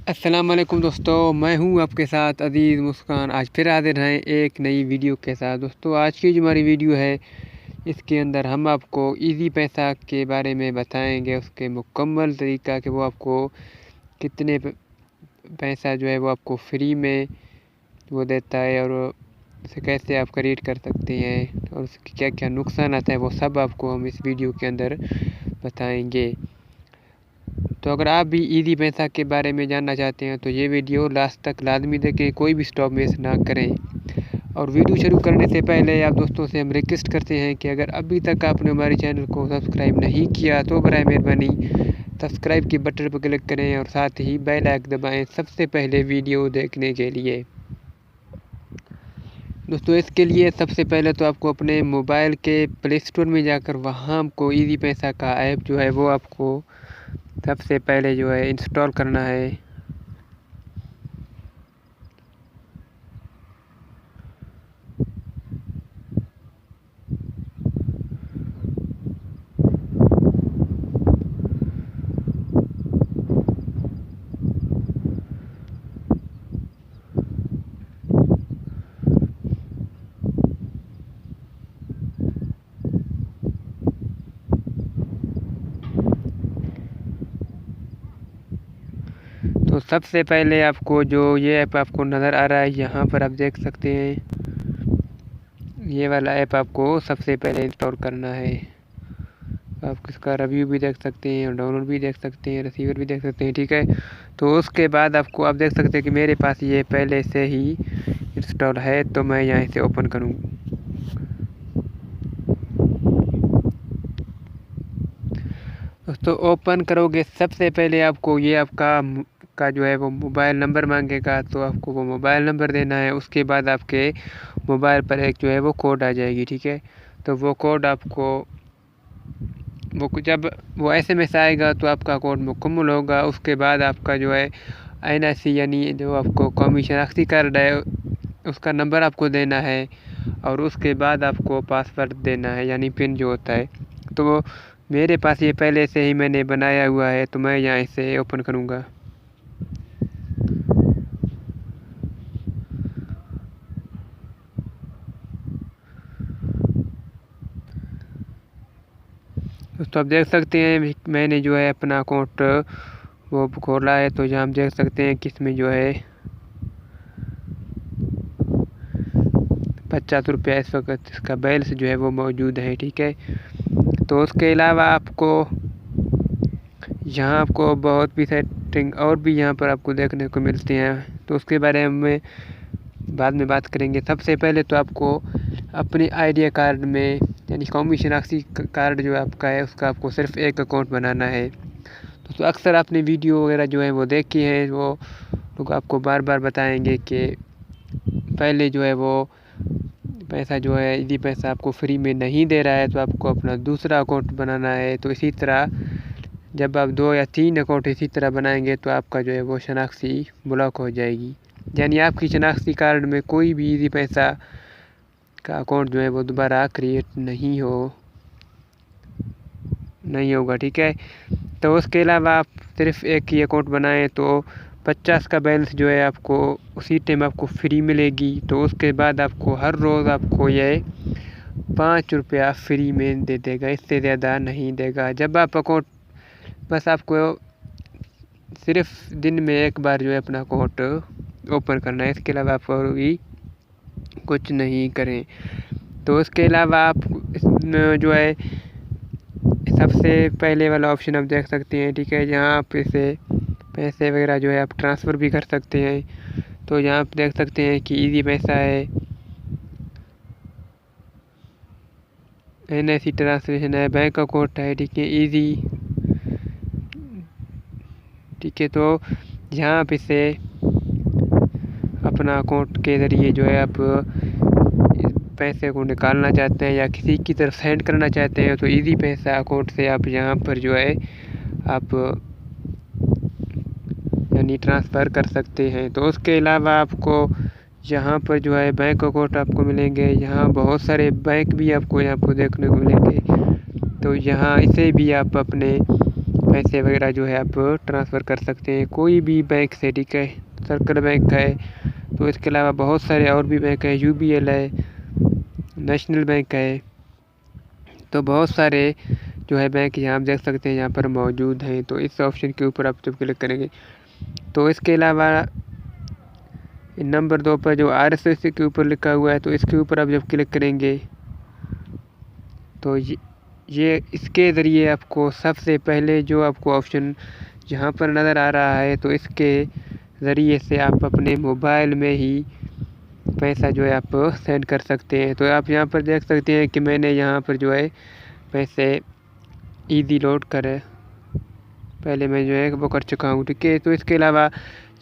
अस्सलाम वालेकुम दोस्तों, मैं हूं आपके साथ अजीज़ मुस्कान। आज फिर हाजिर हैं एक नई वीडियो के साथ। दोस्तों आज की जो हमारी वीडियो है इसके अंदर हम आपको इजी पैसा के बारे में बताएंगे, उसके मुकम्मल तरीका कि वो आपको कितने पैसा जो है वो आपको फ्री में वो देता है और उसे कैसे आप खरीद कर सकते हैं और उसके क्या क्या नुकसान आता है वो सब आपको हम इस वीडियो के अंदर बताएंगे। तो अगर आप भी इजी पैसा के बारे में जानना चाहते हैं तो ये वीडियो लास्ट तक लाजमी देखें, कोई भी स्टॉप मिस ना करें। और वीडियो शुरू करने से पहले आप दोस्तों से हम रिक्वेस्ट करते हैं कि अगर अभी तक आपने हमारे चैनल को सब्सक्राइब नहीं किया तो बराए मेहरबानी सब्सक्राइब के बटन पर क्लिक करें और साथ ही बेल आइकन दबाएं सबसे पहले वीडियो देखने के लिए। दोस्तों इसके लिए सबसे पहले तो आपको अपने मोबाइल के प्ले स्टोर में जाकर वहाँ आपको इजी पैसा का ऐप जो है वो आपको सबसे पहले जो है इंस्टॉल करना है। तो सबसे पहले आपको जो ये ऐप आपको नज़र आ रहा है यहाँ पर आप देख सकते हैं, ये वाला ऐप आपको सबसे पहले इंस्टॉल करना है। आप इसका रिव्यू भी देख सकते हैं और डाउनलोड भी देख सकते हैं, रिसीवर भी देख सकते हैं, ठीक है। तो उसके बाद आपको आप देख सकते हैं कि मेरे पास ये पहले से ही इंस्टॉल है, तो मैं यहाँ से ओपन करूँ। दोस्तों ओपन करोगे सबसे पहले आपको ये आपका जो है वो मोबाइल नंबर मांगेगा, तो आपको वो मोबाइल नंबर देना है। उसके बाद आपके मोबाइल पर एक जो है वो कोड आ जाएगी, ठीक है। तो वो कोड आपको वो जब वो SMS आएगा तो आपका कोड मुकम्मल होगा। उसके बाद आपका जो है NIC यानी जो आपको कौमी शनाख्ती कार्ड है उसका नंबर आपको देना है और उसके बाद आपको पासवर्ड देना है यानी पिन जो होता है। तो मेरे पास ये पहले से ही मैंने बनाया हुआ है, तो मैं यहाँ से ओपन करूँगा। दोस्तों आप देख सकते हैं मैंने जो है अपना अकाउंट वो खोला है, तो यहाँ हम देख सकते हैं कि इसमें जो है 50 रुपया इस वक्त इसका बैलेंस जो है वो मौजूद है, ठीक है। तो उसके अलावा आपको यहाँ आपको बहुत भी सेटिंग और भी यहाँ पर आपको देखने को मिलते हैं, तो उसके बारे में बाद में बात करेंगे। सबसे पहले तो आपको अपने आइडिया कार्ड में यानी कौमी शनाख्ती कार्ड जो आपका है उसका आपको सिर्फ एक अकाउंट बनाना है। तो अक्सर आपने वीडियो वगैरह जो है वो देखी है, वो लोग आपको बार बार बताएंगे कि पहले जो है वो पैसा जो है इजी पैसा आपको फ्री में नहीं दे रहा है, तो आपको अपना दूसरा अकाउंट बनाना है। तो इसी तरह जब आप 2 या 3 अकाउंट इसी तरह बनाएंगे तो आपका जो है वो शनाख्ती ब्लॉक हो जाएगी, यानी आपकी शनाख्ती कार्ड में कोई भी इजी पैसा का अकाउंट जो है वो दोबारा क्रिएट नहीं होगा, ठीक है। तो उसके अलावा आप सिर्फ एक ही अकाउंट बनाएं तो 50 का बैलेंस जो है आपको उसी टाइम आपको फ्री मिलेगी। तो उसके बाद आपको हर रोज़ आपको ये 5 रुपया फ्री में दे देगा, इससे ज़्यादा नहीं देगा। जब आप अकाउंट बस आपको सिर्फ दिन में एक बार जो है अपना अकाउंट ओपन करना है, इसके अलावा आप और भी कुछ नहीं करें। तो उसके अलावा आप इसमें जो है सबसे पहले वाला ऑप्शन आप देख सकते हैं, ठीक है, जहाँ आप इसे पैसे वगैरह जो है आप ट्रांसफ़र भी कर सकते हैं। तो यहाँ आप देख सकते हैं कि इजी पैसा है, NIC ट्रांसलेशन है, बैंक अकाउंट है, ठीक है, इजी, ठीक है। तो यहाँ आप इसे अपना अकाउंट के ज़रिए जो है आप पैसे को निकालना चाहते हैं या किसी की तरफ सेंड करना चाहते हैं तो इजी पैसा अकाउंट से आप यहाँ पर जो है आप यानी ट्रांसफ़र कर सकते हैं। तो उसके अलावा आपको यहाँ पर जो है बैंक अकाउंट आपको मिलेंगे, यहाँ बहुत सारे बैंक भी आपको यहाँ पर देखने को मिलेंगे। तो यहाँ इसे भी आप अपने पैसे वगैरह जो है आप ट्रांसफ़र कर सकते हैं कोई भी बैंक से, ठीक है। सर्कल बैंक है, तो इसके अलावा बहुत सारे और भी बैंक है, UBL है, नेशनल बैंक है, तो बहुत सारे जो है बैंक यहाँ आप देख सकते हैं यहाँ पर मौजूद हैं। तो इस ऑप्शन के ऊपर आप जब क्लिक करेंगे तो इसके अलावा नंबर 2 पर जो RSS के ऊपर लिखा हुआ है, तो इसके ऊपर आप जब क्लिक करेंगे तो ये इसके ज़रिए आपको सबसे पहले जो आपको ऑप्शन यहाँ पर नज़र आ रहा है, तो इसके ज़रिए से आप अपने मोबाइल में ही पैसा जो है आप सेंड कर सकते हैं। तो आप यहाँ पर देख सकते हैं कि मैंने यहाँ पर जो है पैसे ईज़ी लोड करे पहले मैं जो है वो कर चुका हूँ, ठीक है। तो इसके अलावा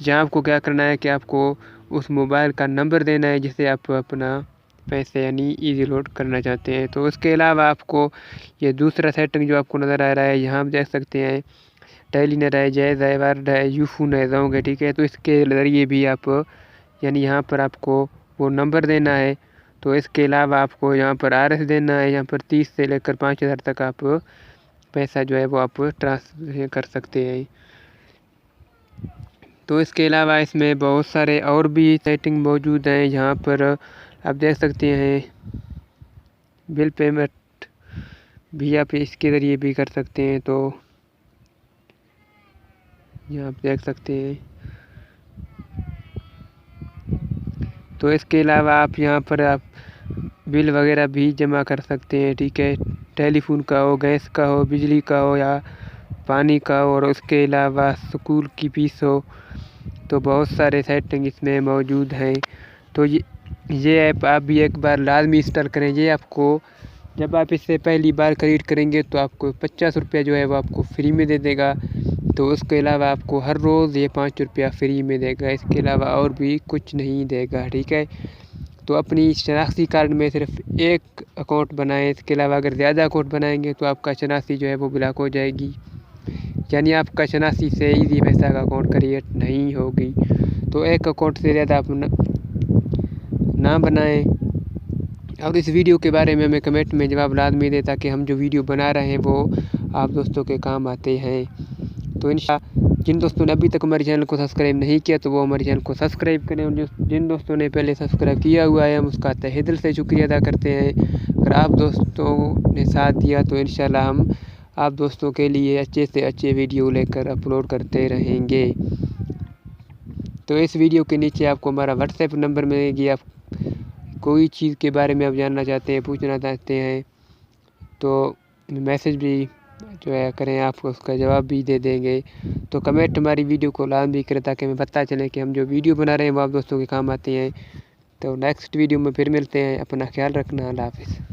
यहाँ आपको क्या करना है कि आपको उस मोबाइल का नंबर देना है जिसे आप अपना पैसे यानी ईज़ी लोड करना चाहते हैं। तो उसके अलावा आपको ये दूसरा सेटिंग जो आपको नज़र आ रहा है, यहाँ आप देख सकते हैं टेलीनर है, जैज़ है, वर्ड है, यूफोन है, जोंग है, ठीक है। तो इसके ज़रिए भी आप यानी यहाँ पर आपको वो नंबर देना है। तो इसके अलावा आपको यहाँ पर RS देना है, यहाँ पर 30 से लेकर 5000 तक आप पैसा जो है वो आप ट्रांसफर कर सकते हैं। तो इसके अलावा इसमें बहुत सारे और भी सेटिंग मौजूद हैं, यहाँ पर आप देख सकते हैं बिल पेमेंट भी आप इसके ज़रिए भी कर सकते हैं। तो यहाँ आप देख सकते हैं। तो इसके अलावा आप यहाँ पर आप बिल वगैरह भी जमा कर सकते हैं, ठीक है। टेलीफोन का हो, गैस का हो, बिजली का हो या पानी का हो, और उसके अलावा स्कूल की फीस हो, तो बहुत सारे सेटिंग इसमें मौजूद हैं। तो ये ऐप आप भी एक बार लाजमी इंस्टॉल करें। ये आपको जब आप इससे पहली बार खरीद करेंगे तो आपको 50 रुपये जो है वो आपको फ्री में दे देगा। तो उसके अलावा आपको हर रोज़ ये 5 रुपया फ्री में देगा, इसके अलावा और भी कुछ नहीं देगा, ठीक है। तो अपनी शनाख्ती कार्ड में सिर्फ एक अकाउंट बनाएं, इसके अलावा अगर ज़्यादा अकाउंट बनाएंगे तो आपका शनाख्ती जो है वो ब्लॉक हो जाएगी, यानी आपका शनाख्ती से ईज़ी पैसा का अकाउंट क्रिएट नहीं होगी। तो एक अकाउंट से ज़्यादा आप ना बनाएं। और इस वीडियो के बारे में हमें कमेंट में जवाब लाजमी दें ताकि हम जो वीडियो बना रहे हैं वो आप दोस्तों के काम आते हैं। तो इंशाअल्लाह जिन दोस्तों ने अभी तक हमारे चैनल को सब्सक्राइब नहीं किया तो वो हमारे चैनल को सब्सक्राइब करें, और जिन दोस्तों ने पहले सब्सक्राइब किया हुआ है हम उसका तहे दिल से शुक्रिया अदा करते हैं। अगर आप दोस्तों ने साथ दिया तो इंशाअल्लाह हम आप दोस्तों के लिए अच्छे से अच्छे वीडियो लेकर अपलोड करते रहेंगे। तो इस वीडियो के नीचे आपको हमारा व्हाट्सएप नंबर मिलेगी। आप कोई चीज़ के बारे में आप जानना चाहते हैं, पूछना चाहते हैं तो मैसेज भी जो है करें, आपको उसका जवाब भी दे देंगे। तो कमेंट हमारी वीडियो को लाजमी करें ताकि हमें पता चले कि हम जो वीडियो बना रहे हैं वो आप दोस्तों के काम आते हैं। तो नेक्स्ट वीडियो में फिर मिलते हैं। अपना ख्याल रखना। अल्लाह हाफ़िज़।